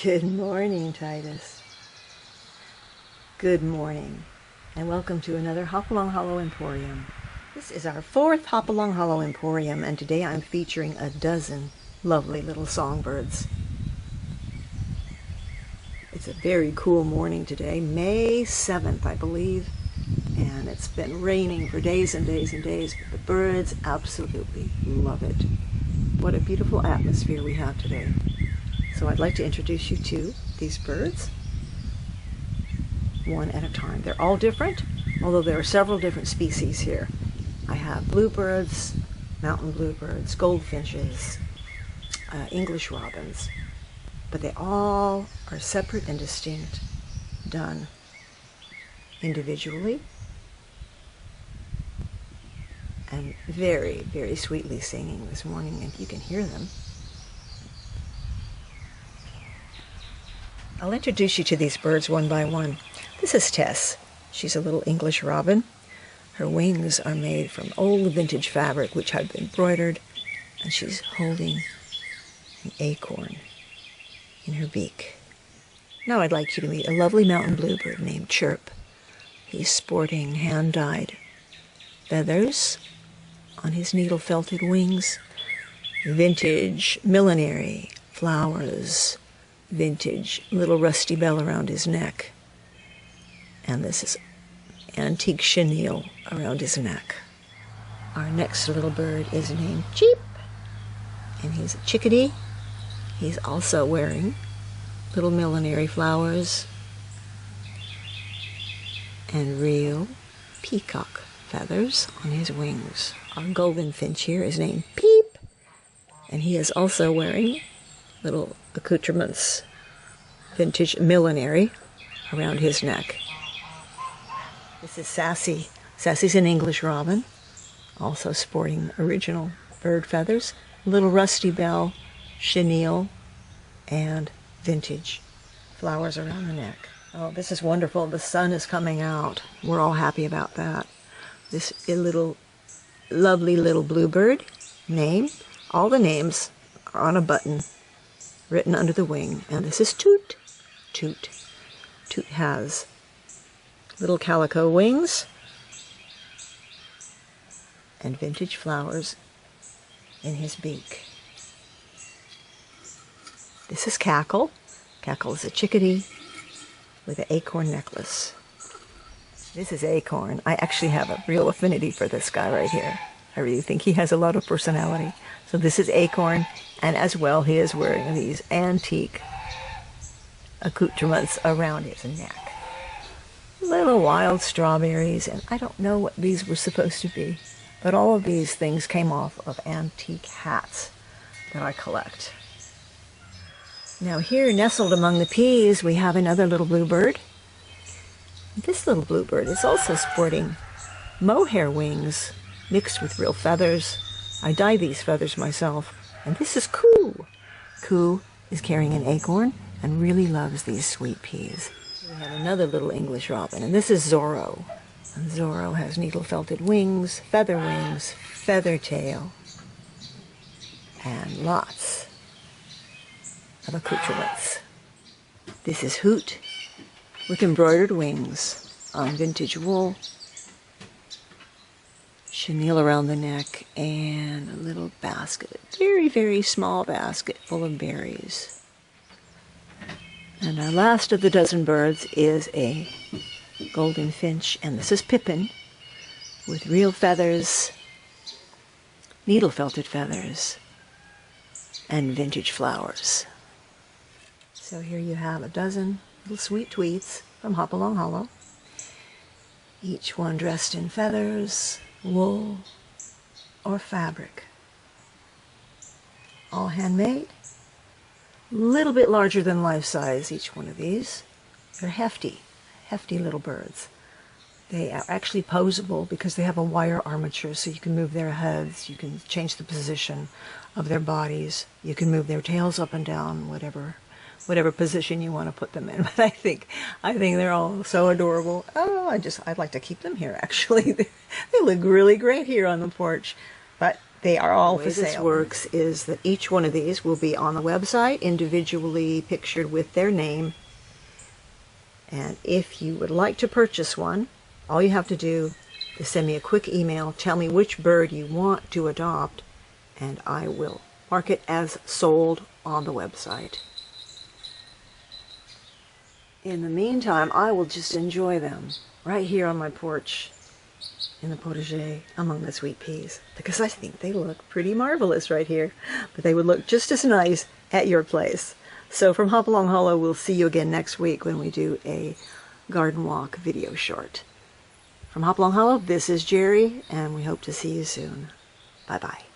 Good morning, Titus. Good morning, and welcome to another Hopalong Hollow Emporium. This is our fourth Hopalong Hollow Emporium, and today I'm featuring a dozen lovely little songbirds. It's a very cool morning today, May 7th, I believe, and it's been raining for days and days and days, but the birds absolutely love it. What a beautiful atmosphere we have today. So I'd like to introduce you to these birds, one at a time. They're all different, although there are several different species here. I have bluebirds, mountain bluebirds, goldfinches, English robins, but they all are separate and distinct, done individually, and very, very sweetly singing this morning, and you can hear them. I'll introduce you to these birds one by one. This is Tess. She's a little English robin. Her wings are made from old vintage fabric which had been embroidered, and she's holding an acorn in her beak. Now I'd like you to meet a lovely mountain bluebird named Chirp. He's sporting hand-dyed feathers on his needle-felted wings, vintage millinery flowers, vintage little rusty bell around his neck, and this is antique chenille around his neck. Our next little bird is named Cheep, and he's a chickadee. He's also wearing little millinery flowers and real peacock feathers on his wings. Our golden finch here is named Peep, and he is also wearing little accoutrements, vintage millinery around his neck. This is Sassy. Sassy's an English robin, also sporting original bird feathers, little rusty bell, chenille, and vintage flowers around the neck. Oh, this is wonderful. The sun is coming out. We're all happy about that. This is a little, lovely little bluebird name. All the names are on a button written under the wing, and this is Toot. Toot. Toot has little calico wings and vintage flowers in his beak. This is Cackle. Cackle is a chickadee with an acorn necklace. This is Acorn. I actually have a real affinity for this guy right here. I really think he has a lot of personality. So this is Acorn, and as well he is wearing these antique accoutrements around his neck. Little wild strawberries, and I don't know what these were supposed to be, but all of these things came off of antique hats that I collect. Now here, nestled among the peas, we have another little bluebird. This little bluebird is also sporting mohair wings mixed with real feathers. I dye these feathers myself. And this is Coo. Coo is carrying an acorn and really loves these sweet peas. We have another little English robin, and this is Zorro. And Zorro has needle-felted wings, feather tail, and lots of accoutrements. This is Hoot with embroidered wings on vintage wool, chenille around the neck, and a little basket, a very, very small basket full of berries. And our last of the dozen birds is a golden finch, and this is Pippin with real feathers, needle-felted feathers, and vintage flowers. So here you have a dozen little sweet tweets from Hopalong Hollow. Each one dressed in feathers, wool, or fabric. All handmade. A little bit larger than life size, each one of these. They're hefty little birds. They are actually posable because they have a wire armature, so you can move their heads, you can change the position of their bodies, you can move their tails up and down, whatever position you want to put them in. But I think they're all so adorable. Oh, I'd like to keep them here, actually. They look really great here on the porch. But they are all for sale. The way this works is that each one of these will be on the website, individually pictured with their name. And if you would like to purchase one, all you have to do is send me a quick email, tell me which bird you want to adopt, and I will mark it as sold on the website. In the meantime, I will just enjoy them right here on my porch in the potager among the sweet peas, because I think they look pretty marvelous right here, but they would look just as nice at your place. So from Hopalong Hollow, we'll see you again next week when we do a garden walk video short. From Hopalong Hollow, this is Jerry, and we hope to see you soon. Bye-bye.